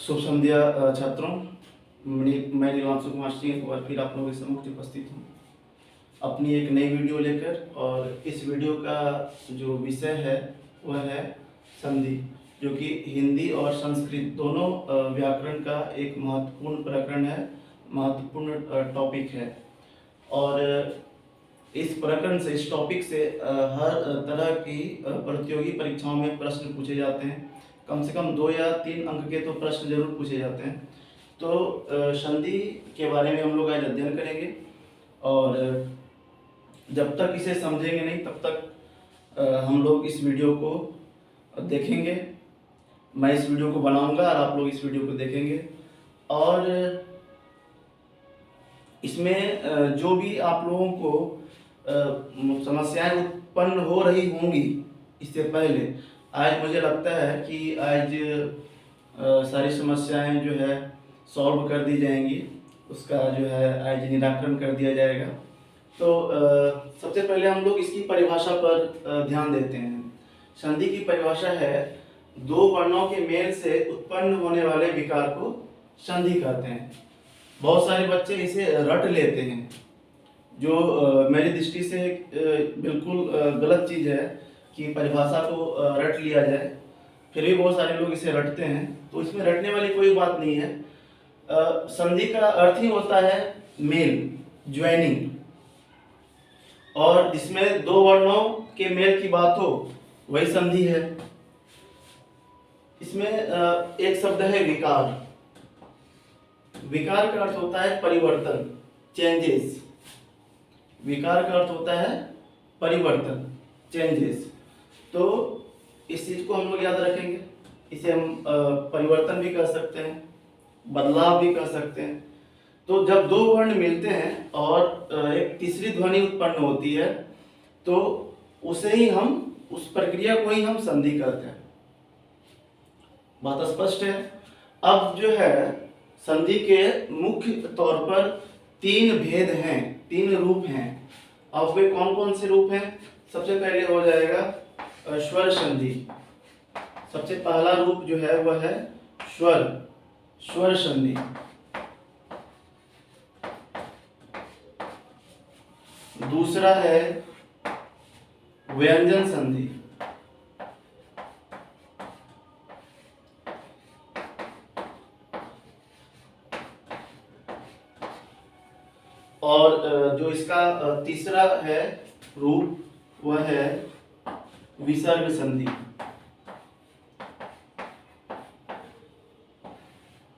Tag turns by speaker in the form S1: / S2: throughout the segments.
S1: शुभ संध्या छात्रों। मैं नीलांशु कुमार सिंह एक बार फिर आप लोगों के समक्ष उपस्थित हूँ अपनी एक नई वीडियो लेकर। और इस वीडियो का जो विषय है वह है संधि, जो कि हिंदी और संस्कृत दोनों व्याकरण का एक महत्वपूर्ण प्रकरण है, महत्वपूर्ण टॉपिक है। और इस प्रकरण से, इस टॉपिक से हर तरह की प्रतियोगी परीक्षाओं में प्रश्न पूछे जाते हैं। कम से कम 2 या 3 अंक के तो प्रश्न जरूर पूछे जाते हैं। तो संधि के बारे में हम लोग आज अध्ययन करेंगे, और जब तक इसे समझेंगे नहीं तब तक हम लोग इस वीडियो को देखेंगे। मैं इस वीडियो को बनाऊंगा और आप लोग इस वीडियो को देखेंगे, और इसमें जो भी आप लोगों को समस्याएं उत्पन्न हो रही होंगी इससे पहले, आज मुझे लगता है कि आज सारी समस्याएं जो है सॉल्व कर दी जाएंगी, उसका जो है आज निराकरण कर दिया जाएगा। तो सबसे पहले हम लोग इसकी परिभाषा पर ध्यान देते हैं। संधि की परिभाषा है, 2 वर्णों के मेल से उत्पन्न होने वाले विकार को संधि कहते हैं। बहुत सारे बच्चे इसे रट लेते हैं, जो मेरी दृष्टि से बिल्कुल गलत चीज़ है कि परिभाषा को रट लिया जाए। फिर भी बहुत सारे लोग इसे रटते हैं, तो इसमें रटने वाली कोई बात नहीं है। संधि का अर्थ ही होता है मेल, ज्वाइनिंग, और जिसमें 2 वर्णों के मेल की बात हो वही संधि है। इसमें एक शब्द है विकार। विकार का अर्थ होता है परिवर्तन, चेंजेस। विकार का अर्थ होता है परिवर्तन, चेंजेस। तो इस चीज को हम लोग याद रखेंगे। इसे हम परिवर्तन भी कह सकते हैं, बदलाव भी कह सकते हैं। तो जब 2 वर्ण मिलते हैं और एक तीसरी ध्वनि उत्पन्न होती है, तो उसे ही हम, उस प्रक्रिया को ही हम संधि कहते हैं। बात स्पष्ट है। अब जो है संधि के मुख्य तौर पर 3 भेद हैं, 3 रूप हैं। अब वे कौन कौन से रूप हैं? सबसे पहले हो जाएगा स्वर संधि। सबसे पहला रूप जो है वह है स्वर संधि। दूसरा है व्यंजन संधि। और जो इसका तीसरा है रूप वह है विसर्ग संधि।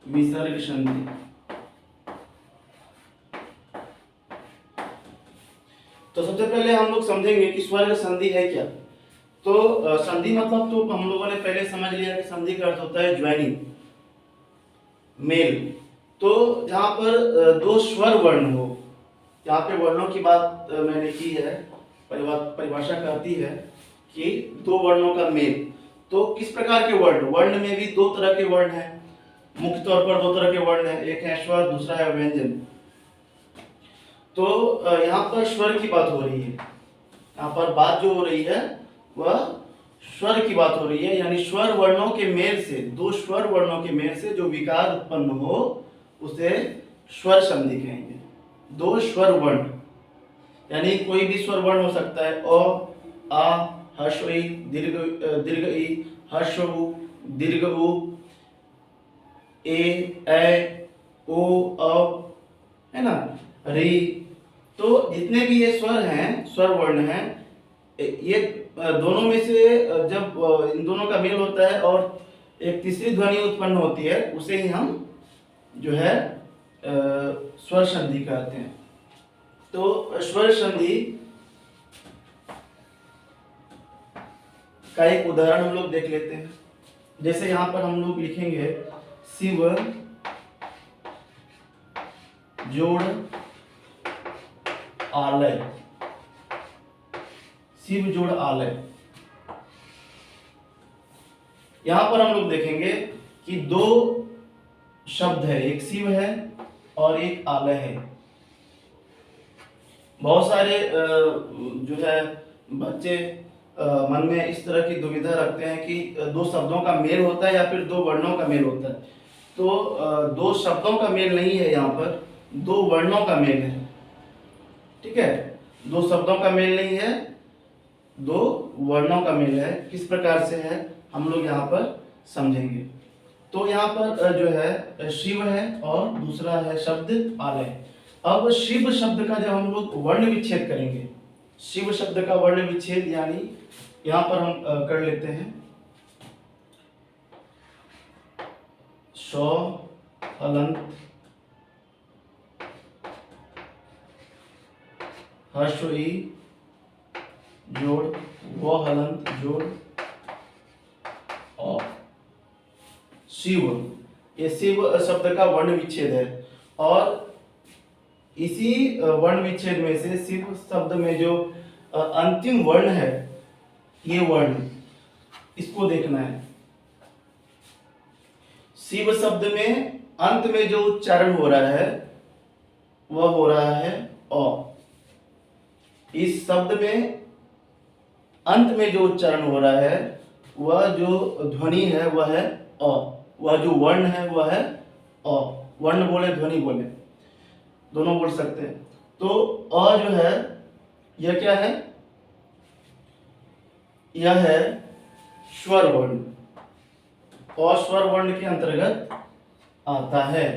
S1: विसर्ग संधि। तो सबसे पहले हम लोग समझेंगे कि स्वर्ग संधि है क्या। तो संधि मतलब तो हम लोगों ने पहले समझ लिया कि संधि का अर्थ होता है ज्वाइनिंग, मेल। तो जहां पर 2 स्वर वर्ण हो, यहाँ पे वर्णों की बात मैंने की है। परिभाषा कहती है कि 2 वर्णों का मेल। तो किस प्रकार के वर्ण? वर्ण में भी 2 तरह के वर्ण हैं, मुख्य तौर पर 2 तरह के वर्ण हैं, एक है स्वर, दूसरा है व्यंजन। तो यहाँ पर स्वर की बात हो रही है। यहाँ पर बात जो हो रही है वह स्वर की बात हो रही है, यानी स्वर वर्णों के मेल से, 2 स्वर वर्णों के मेल से जो विकार उत्पन्न हो उसे स्वर संधि कहेंगे। 2 स्वर वर्ण, यानी कोई भी स्वर वर्ण हो सकता है। अ, आ, हर्ष ई, दीर्घ ई, हर्ष उ, दीर्घ उ, ए, ओ, अ, है ना, री। तो जितने भी ये स्वर हैं, स्वर वर्ण हैं, ये दोनों में से जब इन दोनों का मेल होता है और एक तीसरी ध्वनि उत्पन्न होती है, उसे ही हम जो है स्वर संधि कहते हैं। तो स्वर संधि का एक उदाहरण हम लोग देख लेते हैं। जैसे यहाँ पर हम लोग लिखेंगे शिव जोड़ आलय। शिव जोड़ आलय। यहां पर हम लोग देखेंगे कि 2 शब्द है, एक शिव है और एक आलय है। बहुत सारे जो है बच्चे मन में इस तरह की दुविधा रखते हैं कि 2 शब्दों का मेल होता है या फिर 2 वर्णों का मेल होता है। तो दो शब्दों का मेल नहीं है, यहाँ पर दो वर्णों का मेल है। ठीक है, दो शब्दों का मेल नहीं है, दो वर्णों का मेल है। किस प्रकार से है हम लोग यहाँ पर समझेंगे। तो यहाँ पर जो है शिव है और दूसरा है शब्द आलय। अब शिव शब्द का जब हम लोग वर्ण विच्छेद करेंगे, शिव शब्द का वर्ण विच्छेद यानी यहाँ पर हम कर लेते हैं शौ हलंत हर्षई जोड़ व हलंत जोड़ और शिव, ये शिव शब्द का वर्ण विच्छेद है। और इसी वर्ण विच्छेद में से शिव शब्द में जो अंतिम वर्ण है, ये वर्ण, इसको देखना है। शिव शब्द में अंत में जो उच्चारण हो रहा है वह हो रहा है अ। इस शब्द में अंत में जो उच्चारण हो रहा है, वह जो ध्वनि है वह है अ, वह जो वर्ण है वह है अ। वर्ण बोले ध्वनि बोले दोनों बोल सकते हैं। तो अ जो है यह क्या है, यह है स्वर वर्ण, अ स्वर वर्ण के अंतर्गत आता है।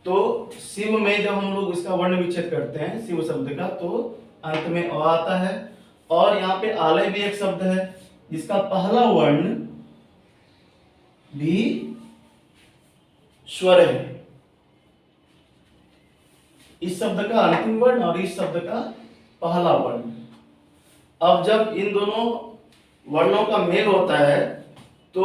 S1: तो शिव में जब हम लोग इसका वर्ण विच्छेद करते हैं शिव शब्द का, तो अंत में अ आता है। और यहाँ पे आलय भी एक शब्द है जिसका पहला वर्ण भी स्वर है। इस शब्द का अंतिम वर्ण और इस शब्द का पहला वर्ण। अब जब इन दोनों वर्णों का मेल होता है तो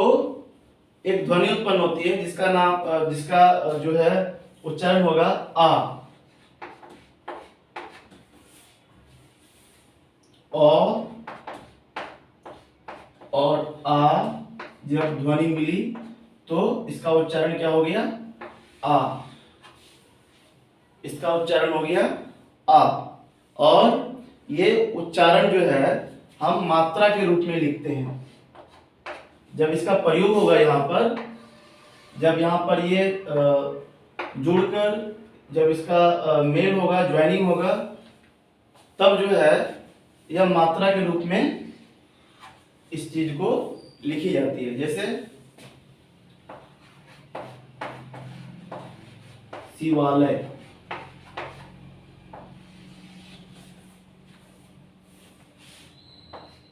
S1: एक ध्वनि उत्पन्न होती है जिसका नाम, जिसका जो है उच्चारण होगा आ। और आ जब ध्वनि मिली तो इसका उच्चारण क्या हो गया, आ। इसका उच्चारण हो गया आ। और ये उच्चारण जो है हम मात्रा के रूप में लिखते हैं। जब इसका प्रयोग होगा यहाँ पर, जब यहाँ पर ये जुड़कर जब इसका मेल होगा, ज्वाइनिंग होगा, तब जो है यह मात्रा के रूप में इस चीज को लिखी जाती है। जैसे शिवालय,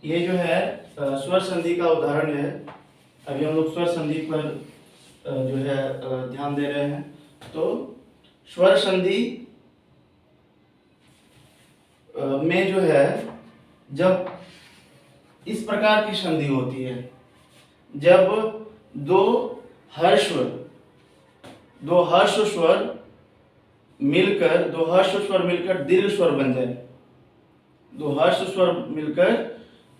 S1: ये जो है स्वर संधि का उदाहरण है। अभी हम लोग स्वर संधि पर जो है ध्यान दे रहे हैं। तो स्वर संधि में जो है जब इस प्रकार की संधि होती है, जब दो हर्ष स्वर मिलकर दीर्घ स्वर बन जाए, दो हर्ष स्वर मिलकर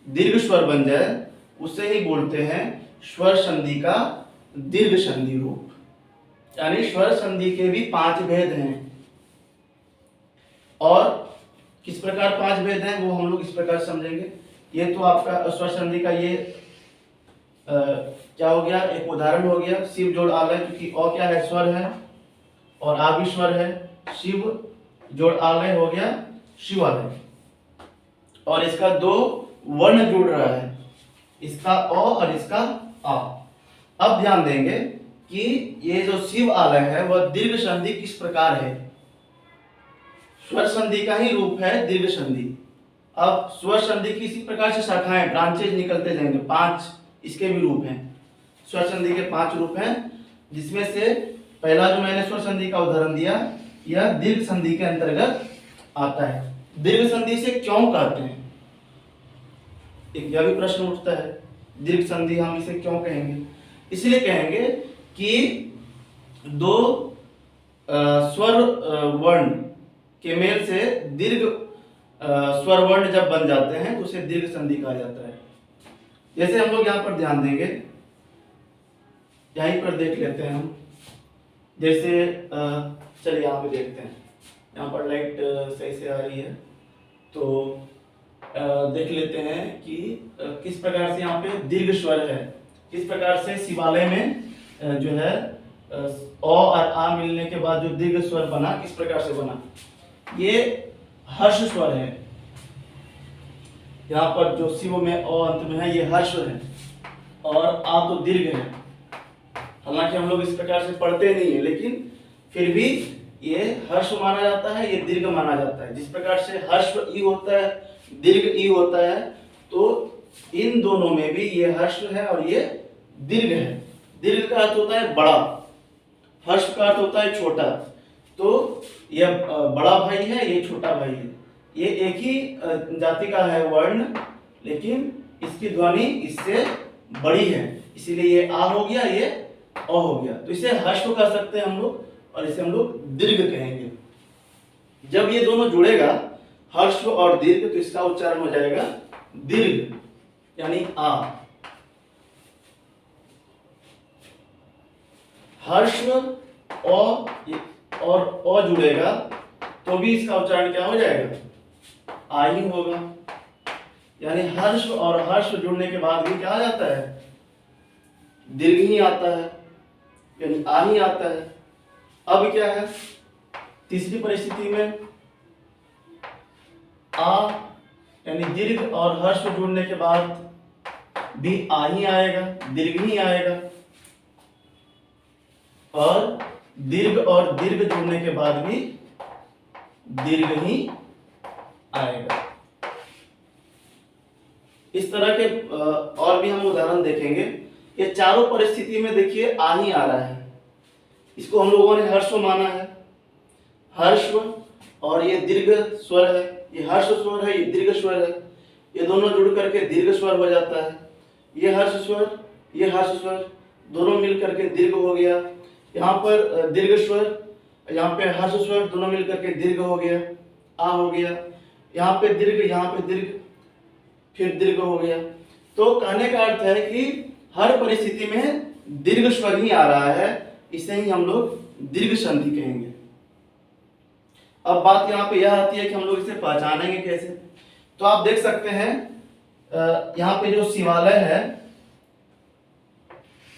S1: दीर्घ स्वर बन जाए, उसे ही बोलते हैं स्वर संधि का दीर्घ संधि रूप। यानी स्वर संधि के भी 5 भेद हैं। और किस प्रकार 5 भेद हैं वो हम लोग इस प्रकार समझेंगे। ये तो आपका स्वर संधि का ये क्या हो गया, एक उदाहरण हो गया शिव जोड़ आलय, क्योंकि अ क्या है, स्वर है और आ भी स्वर है। शिव जोड़ आलय हो गया शिवालय। और इसका 2 वर्ण जुड़ रहा है, इसका अ और इसका आ। अब ध्यान देंगे कि ये जो शिव आलय है वह दीर्घ संधि किस प्रकार है। स्वर संधि का ही रूप है दीर्घ संधि। अब स्वर संधि की इसी प्रकार से शाखाएं, ब्रांचेज निकलते जाएंगे। 5 इसके भी रूप हैं। स्वर संधि के 5 रूप हैं, जिसमें से पहला जो मैंने स्वर संधि का उदाहरण दिया, यह दीर्घ संधि के अंतर्गत आता है। दीर्घ संधि से क्यों कहते हैं, एक यह भी प्रश्न उठता है, दीर्घ संधि हम इसे क्यों कहेंगे। इसलिए कहेंगे कि 2 स्वर वर्ण के मेल से दीर्घ स्वर वर्ण जब बन जाते हैं तो उसे दीर्घ संधि कहा जाता है। जैसे हम लोग यहाँ पर ध्यान देंगे, यहीं पर देख लेते हैं हम। जैसे चलिए यहाँ पे देखते हैं, यहाँ पर लाइट सही से आ रही है तो देख लेते हैं कि किस प्रकार से यहाँ पे दीर्घ स्वर है, किस प्रकार से शिवालय में जो है अ और आ मिलने के बाद जो दीर्घ स्वर बना, किस प्रकार से बना, ये हर्ष स्वर है। यहाँ पर जो शिव में अ अंत में है ये हर्ष है और आ तो दीर्घ है। हालांकि हम लोग इस प्रकार से पढ़ते नहीं है, लेकिन फिर भी ये हर्ष माना जाता है, ये दीर्घ माना जाता है। जिस प्रकार से हर्ष ई होता है, दीर्घ ई होता है, तो इन दोनों में भी ये हर्ष है और ये दीर्घ है। दीर्घ का अर्थ होता है बड़ा, हर्ष का अर्थ होता है छोटा। तो ये बड़ा भाई है, ये छोटा भाई है। ये एक ही जाति का है वर्ण, लेकिन इसकी ध्वनि इससे बड़ी है, इसीलिए ये आ हो गया, ये अ हो गया। तो इसे हर्ष कह सकते हैं हम लोग, और इसे हम लोग दीर्घ कहेंगे। जब ये दोनों जुड़ेगा, हर्ष और दीर्घ, तो इसका उच्चारण हो जाएगा दीर्घ, यानी आ। हर्ष और अ जुड़ेगा तो भी इसका उच्चारण क्या हो जाएगा, आ ही होगा। यानी हर्ष और हर्ष जुड़ने के बाद भी क्या आ जाता है, दीर्घ ही आता है, यानी आ ही आता है। अब क्या है, तीसरी परिस्थिति में आ यानी दीर्घ और हर्ष जुड़ने के बाद भी आ ही आएगा, दीर्घ ही आएगा। और दीर्घ और दीर्घ जुड़ने के बाद भी दीर्घ ही आएगा। इस तरह के और भी हम उदाहरण देखेंगे। ये चारों परिस्थिति में देखिए आ ही आ रहा है। इसको हम लोगों ने हर्ष माना है, हर्ष, और ये दीर्घ स्वर है, ये हर्ष स्वर है, ये दीर्घ स्वर है। ये दोनों जुड़ करके दीर्घ स्वर हो जाता है। ये हर्ष स्वर, ये हर्ष स्वर, दोनों मिल करके दीर्घ हो गया। यहाँ पर दीर्घ स्वर, यहाँ पे हर्ष स्वर, दोनों मिल करके दीर्घ हो गया, आ हो गया। यहाँ पे दीर्घ, यहाँ पे दीर्घ, फिर दीर्घ हो गया। तो कहने का अर्थ है कि हर परिस्थिति में दीर्घ स्वर ही आ रहा है, इसे ही हम लोग दीर्घ संधि कहेंगे। अब बात यहाँ पे यह आती है कि हम लोग इसे पहचानेंगे कैसे। तो आप देख सकते हैं यहाँ पे जो शिवालय है,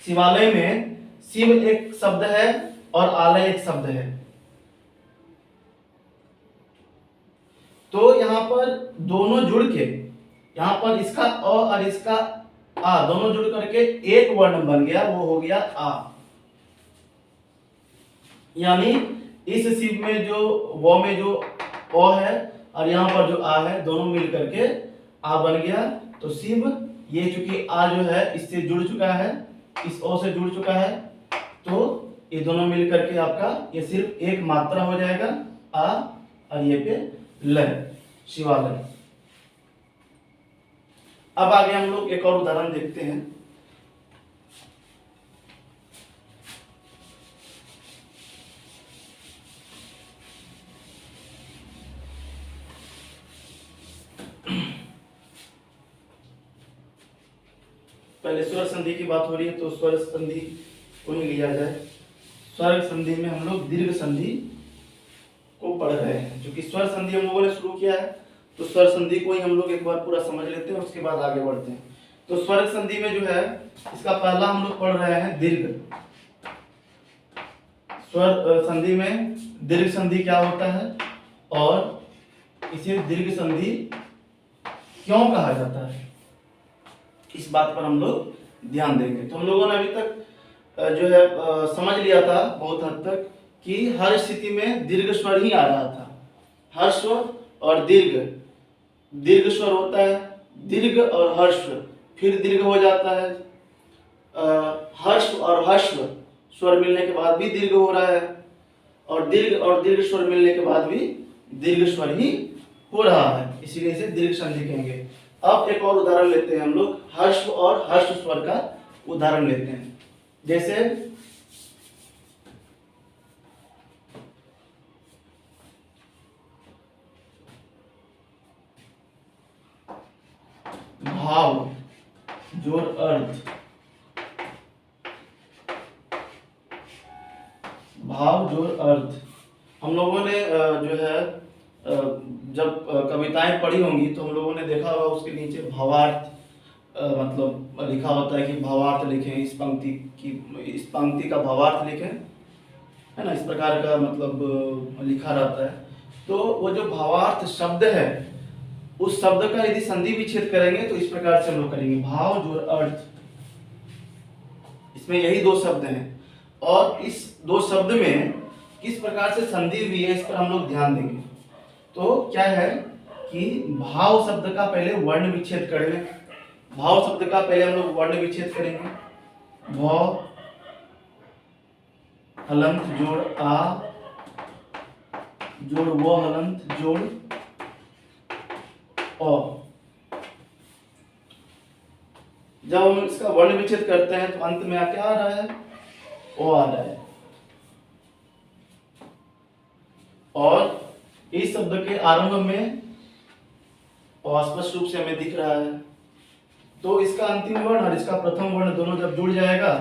S1: शिवालय में शिव एक शब्द है और आलय एक शब्द है। तो यहाँ पर दोनों जुड़ के, यहाँ पर इसका अ और इसका आ दोनों जुड़ करके एक वर्ण बन गया, वो हो गया आ। यानी इस शिव में जो वो में जो ओ है और यहाँ पर जो आ है, दोनों मिल करके आ बन गया। तो शिव, ये चूंकि आ जो है इससे जुड़ चुका है, इस ओ से जुड़ चुका है, तो ये दोनों मिल करके आपका ये सिर्फ एक मात्रा हो जाएगा आ, और ये पे लय, शिवालय। अब आगे हम लोग एक और उदाहरण देखते हैं। पहले स्वर संधि की बात हो रही है, तो स्वर संधि को ही लिया जाए। स्वर संधि में हम लोग दीर्घ संधि को पढ़ रहे हैं। क्योंकि स्वर संधि हम लोगों ने शुरू किया है, तो स्वर संधि को ही हम लोग एक बार पूरा समझ लेते हैं, उसके बाद आगे बढ़ते हैं। तो स्वर संधि में जो है, इसका पहला हम लोग पढ़ रहे हैं दीर्घ। स्वर संधि में दीर्घ संधि क्या होता है और इसे दीर्घ संधि क्यों कहा जाता है, इस बात पर हम लोग ध्यान देंगे। तो हम लोगों ने अभी तक जो है समझ लिया था बहुत हद तक कि हर स्थिति में दीर्घ स्वर ही आ रहा था। हर स्वर और दीर्घ, दीर्घ स्वर होता है, दीर्घ और हर्ष, फिर दीर्घ हो जाता है। हर्ष और हर्ष स्वर मिलने के बाद भी दीर्घ हो रहा है, और दीर्घ स्वर मिलने के बाद भी दीर्घ स्वर ही हो रहा है, इसीलिए इसे दीर्घ संधि कहेंगे। अब एक और उदाहरण लेते हैं हम लोग, हर्ष और हर्ष स्वर का उदाहरण लेते हैं। जैसे भाव, जोर, अर्थ। भाव, जोर, अर्थ हम लोगों ने जो है जब कविताएं पढ़ी होंगी तो हम लोगों ने देखा होगा उसके नीचे भावार्थ मतलब लिखा होता है कि भावार्थ लिखें, इस पंक्ति का भावार्थ लिखें, है ना, इस प्रकार का मतलब लिखा रहता है। तो वो जो भावार्थ शब्द है, उस शब्द का यदि संधि विच्छेद करेंगे तो इस प्रकार से हम लोग करेंगे, भाव जोड़ अर्थ। इसमें यही दो शब्द हैं और इस दो शब्द में किस प्रकार से संधि हुई है इस पर हम लोग ध्यान देंगे। तो क्या है कि भाव शब्द का पहले वर्ण विच्छेद कर लें। भाव शब्द का पहले हम लोग वर्ण विच्छेद करेंगे। भ हलंत जोड़ आ जोड़ वो हलंत जोड़ अ। जब हम इसका वर्ण विच्छेद करते हैं तो अंत में क्या आ रहा है, ओ आ रहा है। और इस शब्द के आरंभ में स्पष्ट रूप से हमें दिख रहा है। तो इसका अंतिम वर्ण और इसका प्रथम वर्ण दोनों जब जुड़ जाएगा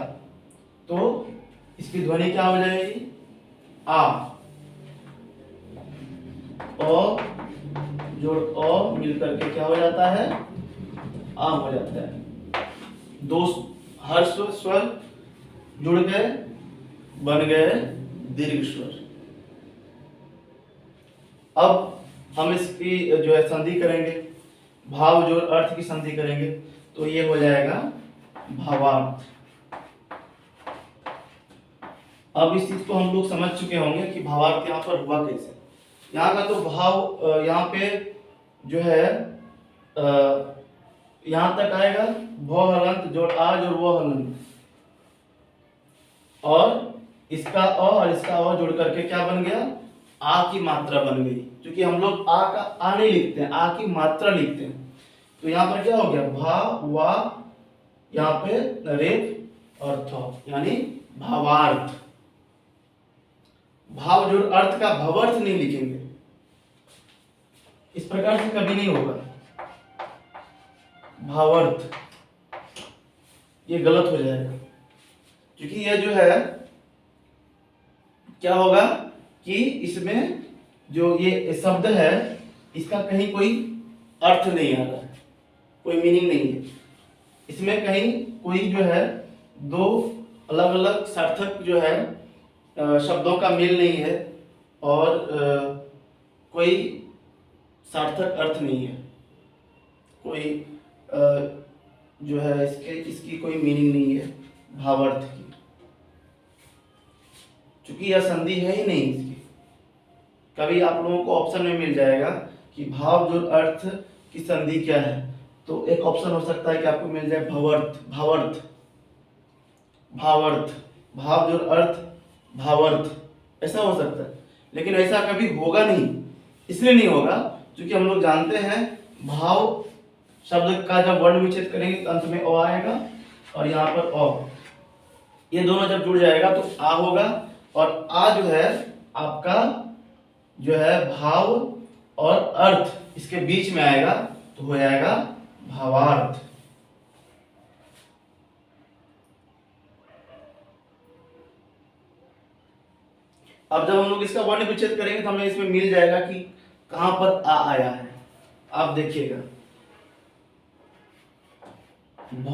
S1: तो इसकी ध्वनि क्या हो जाएगी, आ। अ जोड़ अ मिलकर के क्या हो जाता है, आ हो जाता है। दो हर्ष स्वर जुड़ गए, बन गए दीर्घ स्वर। अब हम इसकी जो है संधि करेंगे, भाव जोड़ अर्थ की संधि करेंगे, तो ये हो जाएगा भावार्थ। अब इस चीज को हम लोग समझ चुके होंगे कि भावार्थ यहाँ पर हुआ कैसे। यहाँ का तो भाव यहाँ पे जो है यहाँ तक आएगा, भ हलंत जोड़ आ जोड़ वो हलंत, और इसका अ और इसका अ जोड़ करके क्या बन गया, आ की मात्रा बन गई। क्योंकि हम लोग आ का आ नहीं लिखते हैं, आ की मात्रा लिखते हैं। तो यहाँ पर क्या हो गया, भा वा, यहाँ पे रेफ और थ, यानी भावार्थ। भाव जोड़ अर्थ का भवर्थ नहीं लिखेंगे, इस प्रकार से कभी नहीं होगा। भावार्थ ये गलत हो जाएगा, क्योंकि ये जो है क्या होगा कि इसमें जो ये शब्द है इसका कहीं कोई अर्थ नहीं आ रहा है, कोई मीनिंग नहीं है। इसमें कहीं कोई जो है दो अलग अलग सार्थक जो है शब्दों का मेल नहीं है और कोई सार्थक अर्थ नहीं है, कोई जो है इसकी कोई मीनिंग नहीं है भावार्थ की, क्योंकि यह संधि है ही नहीं इसकी। कभी आप लोगों को ऑप्शन में मिल जाएगा कि भाव जोड़ अर्थ की संधि क्या है, तो एक ऑप्शन हो सकता है कि आपको मिल जाए भावर्थ, भावर्थ, भावर्थ, भाव जोड़ अर्थ भावर्थ, ऐसा हो सकता है। लेकिन ऐसा कभी होगा नहीं। इसलिए नहीं होगा क्योंकि हम लोग जानते हैं भाव शब्द का जब वर्ण विच्छेद करेंगे तो अंत में अ आएगा और यहाँ पर अ, ये दोनों जब जुड़ जाएगा तो आ होगा, और आ जो है आपका जो है भाव और अर्थ इसके बीच में आएगा तो हो जाएगा भावार्थ। अब जब हम लोग इसका वर्ण विच्छेद करेंगे तो हमें इसमें मिल जाएगा कि कहां पर आ आया है। आप देखिएगा, भ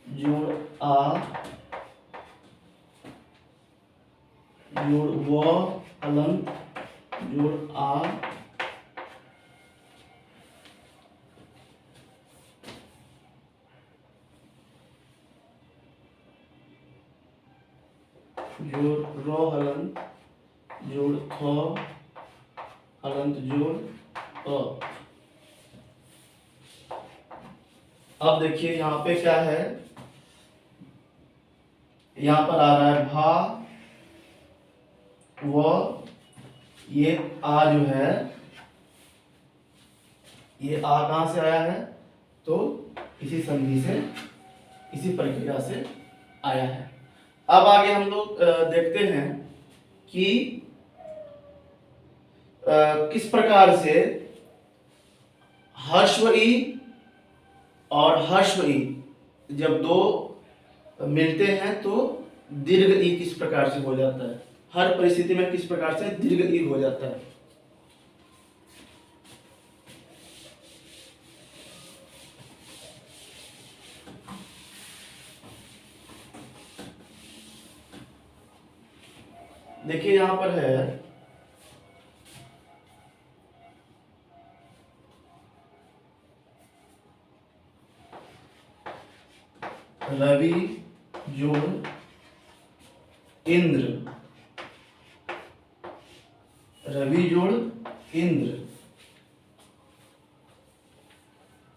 S1: जोड़ आ जोड़ व हलंत जोड़ आ जोड़ रो हलंत जोड़ ख हलंत जोड़ अ। अब देखिए यहाँ पे क्या है, यहाँ पर आ रहा है भा व, ये आ जो है ये आ कहां से आया है, तो इसी संधि से, इसी प्रक्रिया से आया है। अब आगे हम लोग देखते हैं कि किस प्रकार से ह्रस्व ई और ह्रस्व ई जब दो मिलते हैं तो दीर्घ ई किस प्रकार से हो जाता है, हर परिस्थिति में किस प्रकार से दीर्घ ई हो जाता है। देखिए यहाँ पर है रवि जोड़ इंद्र, रवि जोड़ इंद्र,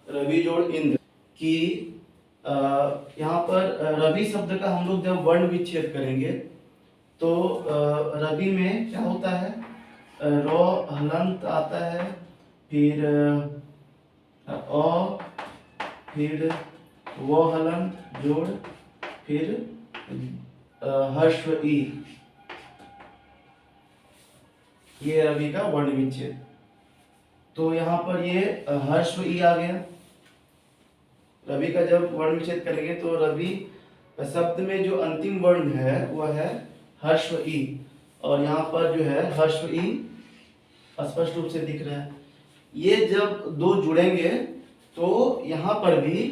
S1: रवि जोड़ इंद्र कि यहाँ पर रवि शब्द का हम लोग जब वर्ण विच्छेद करेंगे तो रवि में क्या होता है, रॉ हलंत आता है, फिर अ, फिर वो हलंत जोड़, फिर हर्ष ई, ये रवि का वर्ण विच्छेद। तो यहाँ पर ये हर्ष ई आ गया। रवि का जब वर्ण विच्छेद करेंगे तो रवि शब्द में जो अंतिम वर्ण है वह है हर्ष ई, और यहाँ पर जो है हर्ष ई स्पष्ट रूप से दिख रहा है। ये जब दो जुड़ेंगे तो यहाँ पर भी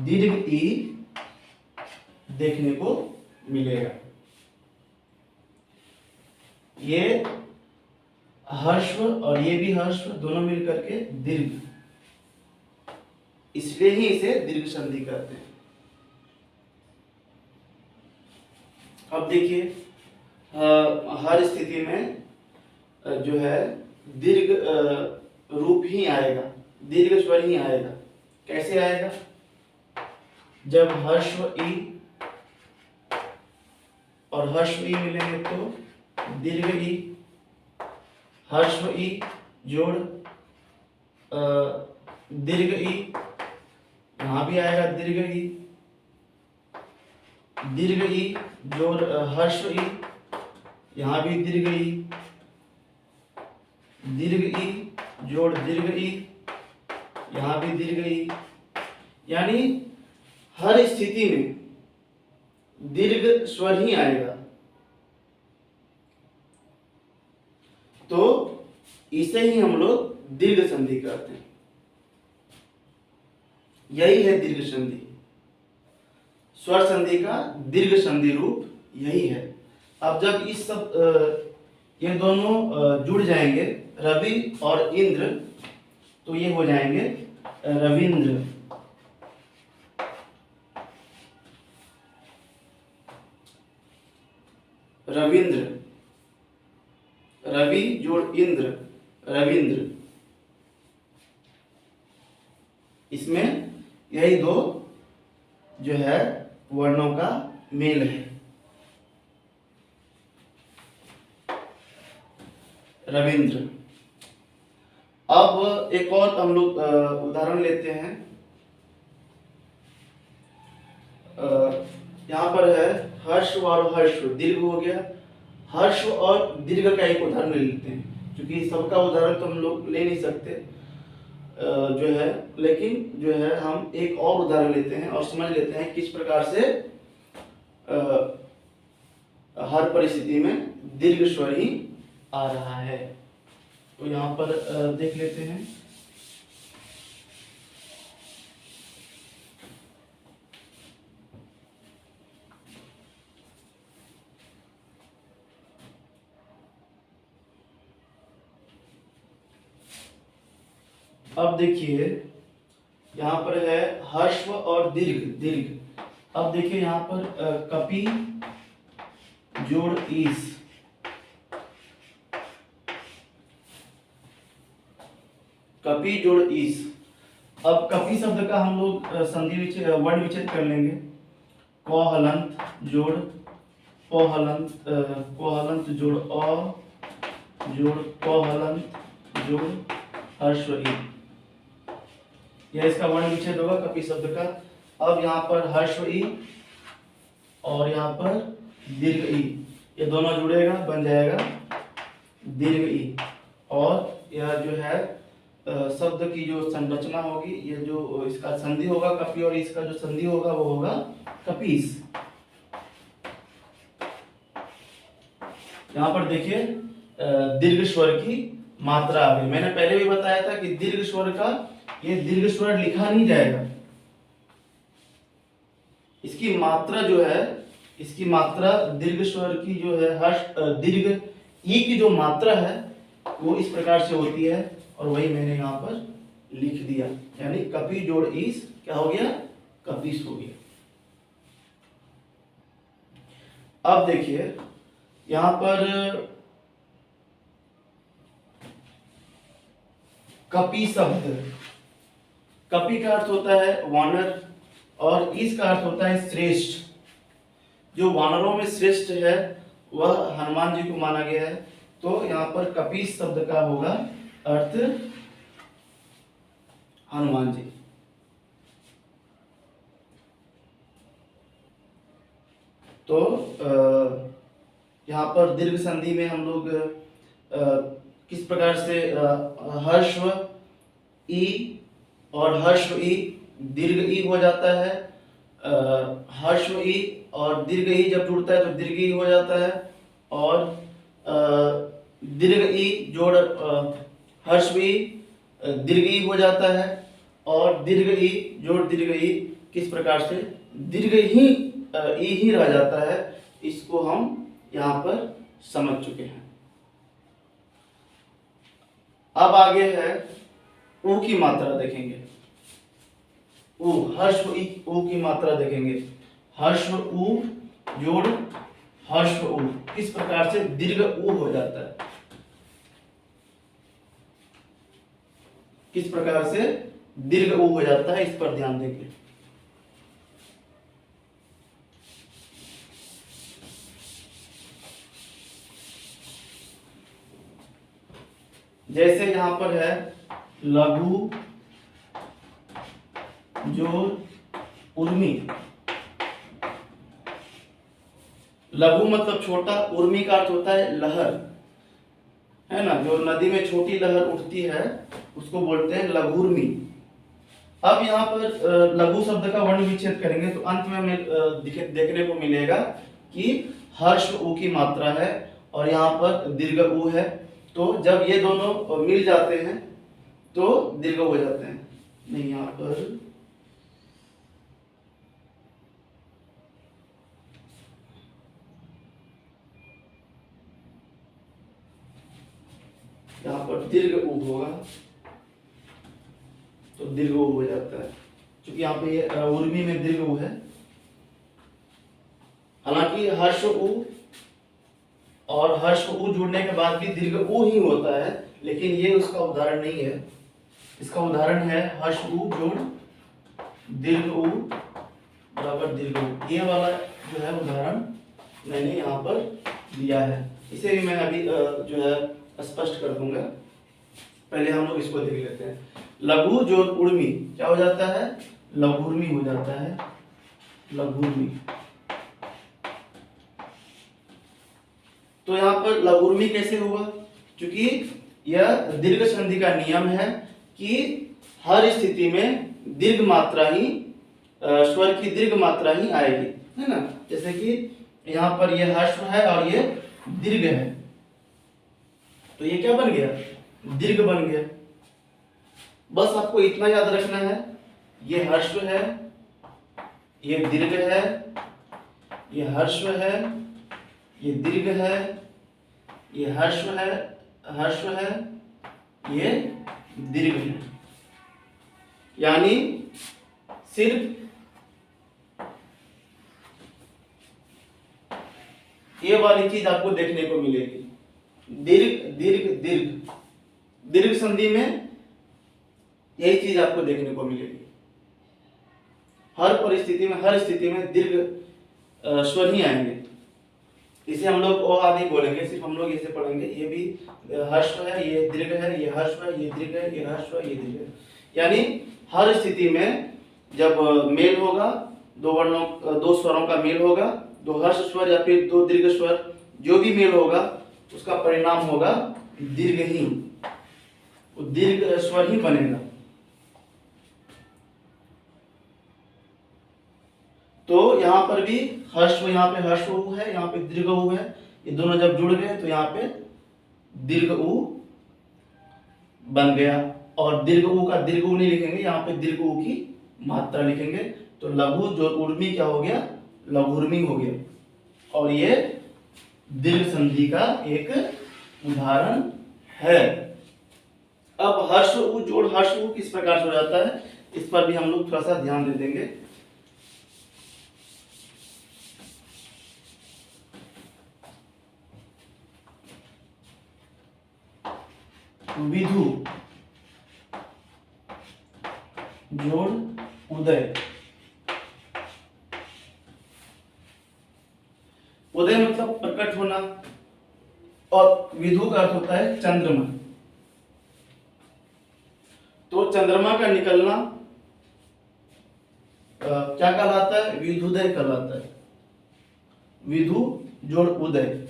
S1: दीर्घ ई देखने को मिलेगा। ये हर्ष और ये भी हर्ष दोनों मिलकर के दीर्घ, इसलिए ही इसे दीर्घ संधि कहते हैं। अब देखिए हर स्थिति में जो है दीर्घ रूप ही आएगा, दीर्घ स्वर ही आएगा। कैसे आएगा? जब हर्ष ई और हर्ष ई मिलेंगे तो दीर्घ ई, हर्ष ई जोड़ दीर्घ ई, यहां भी आएगा दीर्घ ई, दीर्घ ई जोड़ हर्ष ई, यहां भी दीर्घ ई, दीर्घ ई जोड़ दीर्घ ई, यहां भी दीर्घ ई। यानी हर स्थिति में दीर्घ स्वर ही आएगा। तो इसे ही हम लोग दीर्घ संधि कहते हैं। यही है दीर्घ संधि। स्वर संधि का दीर्घ संधि रूप यही है। अब जब इस सब ये दोनों जुड़ जाएंगे रवि और इंद्र, तो ये हो जाएंगे रविंद्र। रविंद्र, रवि जोड़ इंद्र, रविंद्र। इसमें यही दो जो है वर्णों का मेल है। रविंद्र। अब एक और हम लोग उदाहरण लेते हैं। यहाँ पर है हर्ष और हर्ष, दीर्घ हो गया। हर्ष और दीर्घ का एक उदाहरण ले लेते हैं, क्योंकि सबका उदाहरण तो हम लोग ले नहीं सकते जो है, लेकिन जो है हम एक और उदाहरण लेते हैं और समझ लेते हैं किस प्रकार से हर परिस्थिति में दीर्घ स्वर ही आ रहा है। तो यहाँ पर देख लेते हैं। अब देखिए यहाँ पर है हर्ष और दीर्घ, दीर्घ। अब देखिए यहाँ पर कपि जोड़ ईस, कपि जोड़ ईस। अब कपि शब्द का हम लोग संधि विच्छेद वर्ण विच्छेद कर लेंगे। क हलंत जोड़ प हलंत, क हलंत जोड़ अ जोड़ क हलंत जोड़ हर्ष ई, यह इसका वर्ण विच्छेद होगा कपि शब्द का। अब यहाँ पर हर्ष ई और यहाँ पर दीर्घ ई, ये दोनों जुड़ेगा, बन जाएगा दीर्घ ई। और यह जो है शब्द की जो संरचना होगी, ये जो इसका संधि होगा कपि और इसका जो संधि होगा वो होगा कपीस। यहाँ पर देखिए दीर्घ स्वर की मात्रा आ गई। मैंने पहले भी बताया था कि दीर्घ स्वर का ये दीर्घ स्वर लिखा नहीं जाएगा, इसकी मात्रा जो है इसकी मात्रा दीर्घ स्वर की जो है हर्ष दीर्घ ई की जो मात्रा है वो इस प्रकार से होती है, और वही मैंने यहाँ पर लिख दिया, यानी कपी जोड़ ईस क्या हो गया, कपीस हो गया। अब देखिए यहाँ पर कपि शब्द, कपि का अर्थ होता है वानर और ईस का अर्थ होता है श्रेष्ठ। जो वानरों में श्रेष्ठ है वह हनुमान जी को माना गया है, तो यहाँ पर कपीस शब्द का होगा अर्थ हनुमान जी। तो यहाँ पर दीर्घ संधि में हम लोग किस प्रकार से हर्ष ई और हर्ष ई दीर्घ ई हो जाता है, हर्ष ई और दीर्घ ई जब जुड़ता है तो दीर्घ ई हो जाता है, और दीर्घ ई जोड़ हर्ष ई दीर्घ ई हो जाता है, और दीर्घ ई जोड़ दीर्घ ई किस प्रकार से दीर्घ ही ई ही रह जाता है, इसको हम यहाँ पर समझ चुके हैं। अब आगे है ऊ की मात्रा देखेंगे। ऊ हर्ष ऊ की मात्रा देखेंगे। हर्ष ऊ जोड़ हर्ष ऊ किस प्रकार से दीर्घ ऊ हो जाता है, किस प्रकार से दीर्घ ऊ हो जाता है, इस पर ध्यान देंगे। जैसे यहां पर है लघु जोड़ उर्मी। लघु मतलब छोटा, उर्मी का अर्थ होता है लहर, है ना, जो नदी में छोटी लहर उठती है उसको बोलते हैं लघुर्मी। अब यहाँ पर लघु शब्द का वर्ण विच्छेद करेंगे तो अंत में हमें देखने को मिलेगा कि हर्ष ऊ की मात्रा है और यहाँ पर दीर्घ ऊ है, तो जब ये दोनों मिल जाते हैं तो दीर्घ हो जाते हैं। नहीं, यहाँ पर दीर्घ ऊ होगा तो दीर्घ ऊ हो जाता है, क्योंकि यहाँ पे उर्मी में दीर्घ ऊ है। हालांकि हर्ष ऊ और हर्ष ऊ जुड़ने के बाद भी दीर्घ ऊ ही होता है, लेकिन ये उसका उदाहरण नहीं है। इसका उदाहरण है हर्ष ऊ जोड़ दीर्घ ऊ बराबर दीर्घ ऊ। ये वाला जो है उदाहरण मैंने यहाँ पर दिया है, इसे भी मैं अभी जो है स्पष्ट कर दूंगा। पहले हम लोग इसको देख लेते हैं। लघु जोड़ उर्मी क्या हो जाता है, लघुर्मी हो जाता है, लघुर्मी। तो यहाँ पर लघुर्मी कैसे हुआ, क्योंकि यह दीर्घ संधि का नियम है कि हर स्थिति में दीर्घ मात्रा ही स्वर की दीर्घ मात्रा ही आएगी, है ना। जैसे कि यहाँ पर यह हर्ष है और ये दीर्घ है, तो ये क्या बन गया, दीर्घ बन गया। बस आपको इतना याद रखना है, ये हर्ष है, ये दीर्घ है, ये हर्ष है, ये दीर्घ है, ये हर्ष है, ये दीर्घ है। यानी सिर्फ ये वाली चीज आपको देखने को मिलेगी, दीर्घ दीर्घ दीर्घ। दीर्घ संधि में यही चीज आपको देखने को मिलेगी। हर परिस्थिति में, हर स्थिति में दीर्घ स्वर ही आएंगे। इसे हम लोग ओ आदि बोलेंगे, सिर्फ हम लोग इसे पढ़ेंगे। ये भी हर्ष है, ये दीर्घ है, ये हर्ष है, ये दीर्घ है, ये हर्ष है, ये दीर्घ है। यानी हर स्थिति में जब मेल होगा, दो स्वरों का मेल होगा, दो हर्ष स्वर या फिर दो दीर्घ स्वर, जो भी मेल होगा उसका परिणाम होगा दीर्घ ही, दीर्घ स्वर ही बनेगा। तो यहाँ पर भी हर्ष, यहाँ पे हर्ष ऊ है, यहाँ पे दीर्घ ऊ है, ये दोनों जब जुड़ गए तो यहाँ पे दीर्घ ऊ बन गया। और दीर्घ ऊ का दीर्घ ऊ नहीं लिखेंगे, यहाँ पे दीर्घ ऊ की मात्रा लिखेंगे। तो लघु जो उर्मी क्या हो गया, लघुर्मी हो गया। और ये दीर्घ संधि का एक उदाहरण है। अब हर्ष उ जोड़ हर्ष उ किस प्रकार से हो जाता है, इस पर भी हम लोग थोड़ा सा ध्यान दे देंगे। विधु जोड़ उदय। उदय मतलब प्रकट होना और विधु का अर्थ होता है चंद्रमा। तो चंद्रमा का निकलना क्या कहलाता है, विधुदय कहलाता है। विधु जोड़ उदय।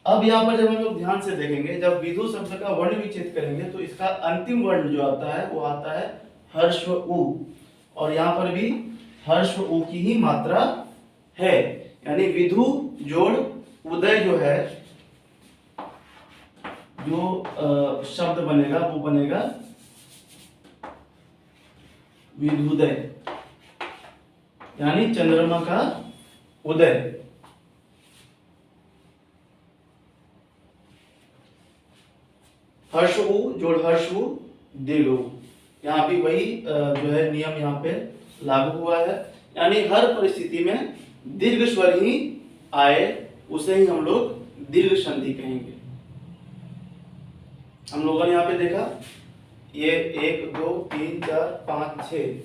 S1: अब यहाँ पर जब हम लोग ध्यान से देखेंगे, जब विधु शब्द का वर्ण विच्छेद करेंगे तो इसका अंतिम वर्ण जो आता है वो आता है हर्ष उ, और यहाँ पर भी हर्ष उ की ही मात्रा है। यानी विधु जोड़ उदय जो है, जो शब्द बनेगा वो बनेगा विधुदय, यानी चंद्रमा का उदय। हर्ष उ जोड़ हर्ष उ दीर्घ उ, यहाँ भी वही जो है नियम यहाँ पे लागू हुआ है। यानी हर परिस्थिति में दीर्घ स्वर ही आए उसे ही हम लोग दीर्घ संधि कहेंगे। हम लोगों ने यहाँ पे देखा, ये 1 2 3 4 5 6,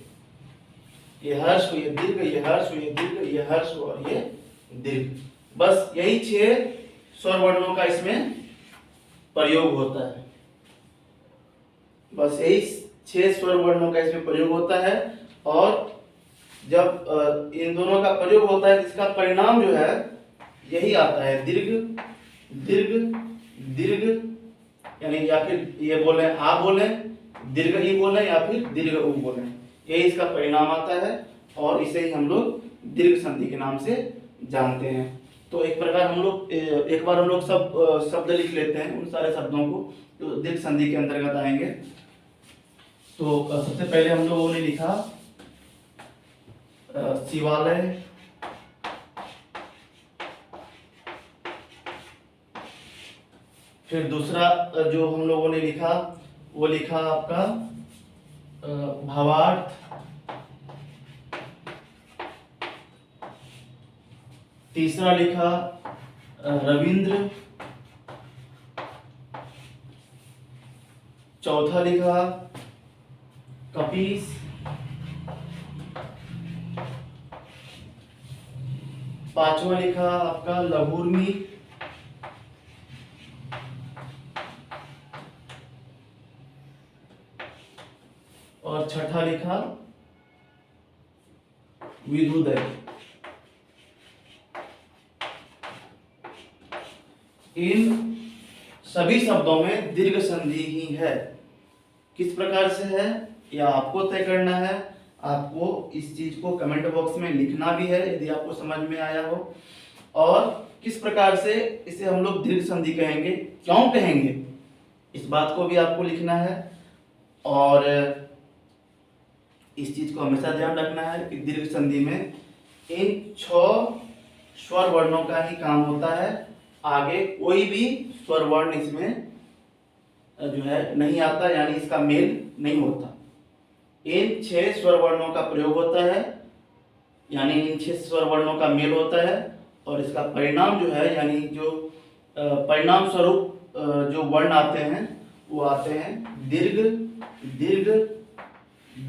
S1: ये हर्ष, ये दीर्घ, ये हर्ष, ये दीर्घ, ये हर्ष और ये दीर्घ। बस यही 6 स्वर वर्णों का इसमें प्रयोग होता है। बस यही 6 स्वर वर्णों का इसमें प्रयोग होता है। और जब इन दोनों का प्रयोग होता है, इसका परिणाम जो है यही आता है, दीर्घ दीर्घ दीर्घ। यानी या फिर ये बोले आ बोले, दीर्घ ई बोले, या फिर दीर्घ उ बोले, यही इसका परिणाम आता है और इसे ही हम लोग दीर्घ संधि के नाम से जानते हैं। तो एक प्रकार हम लोग एक बार हम लोग सब शब्द लिख लेते हैं, उन सारे शब्दों को जो दीर्घ संधि के अंतर्गत आएंगे। तो सबसे पहले हम लोगों ने लिखा शिवालय, फिर दूसरा जो हम लोगों ने लिखा वो लिखा आपका भावार्थ, तीसरा लिखा रविंद्र, चौथा लिखा कपीस, पांचवा लिखा आपका लघुर्मी, और छठा लिखा विधुदय। इन सभी शब्दों में दीर्घ संधि ही है। किस प्रकार से है यह आपको तय करना है। आपको इस चीज को कमेंट बॉक्स में लिखना भी है यदि आपको समझ में आया हो, और किस प्रकार से इसे हम लोग दीर्घ संधि कहेंगे, क्यों कहेंगे, इस बात को भी आपको लिखना है। और इस चीज को हमेशा ध्यान रखना है कि दीर्घ संधि में इन 6 स्वर वर्णों का ही काम होता है, आगे कोई भी स्वर वर्ण इसमें जो है नहीं आता, यानी इसका मेल नहीं होता। इन 6 स्वर वर्णों का प्रयोग होता है, यानी इन 6 स्वर वर्णों का मेल होता है, और इसका परिणाम जो है, यानी जो परिणाम स्वरूप जो वर्ण आते हैं वो आते हैं दीर्घ दीर्घ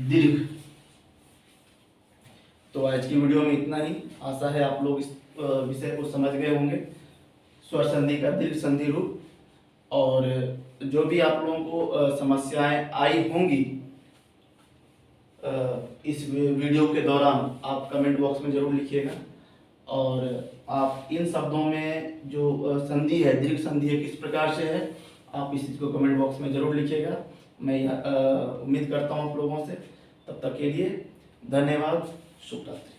S1: दीर्घ। तो आज की वीडियो में इतना ही। आशा है आप लोग इस विषय को समझ गए होंगे, स्वर संधि का दीर्घ संधि रूप। और जो भी आप लोगों को समस्याएं आई होंगी इस वीडियो के दौरान, आप कमेंट बॉक्स में जरूर लिखिएगा। और आप इन शब्दों में जो संधि है, दीर्घ संधि है, किस प्रकार से है, आप इस चीज़ को कमेंट बॉक्स में जरूर लिखिएगा। मैं उम्मीद करता हूँ आप लोगों से। तब तक के लिए धन्यवाद। शुभ रात्रि।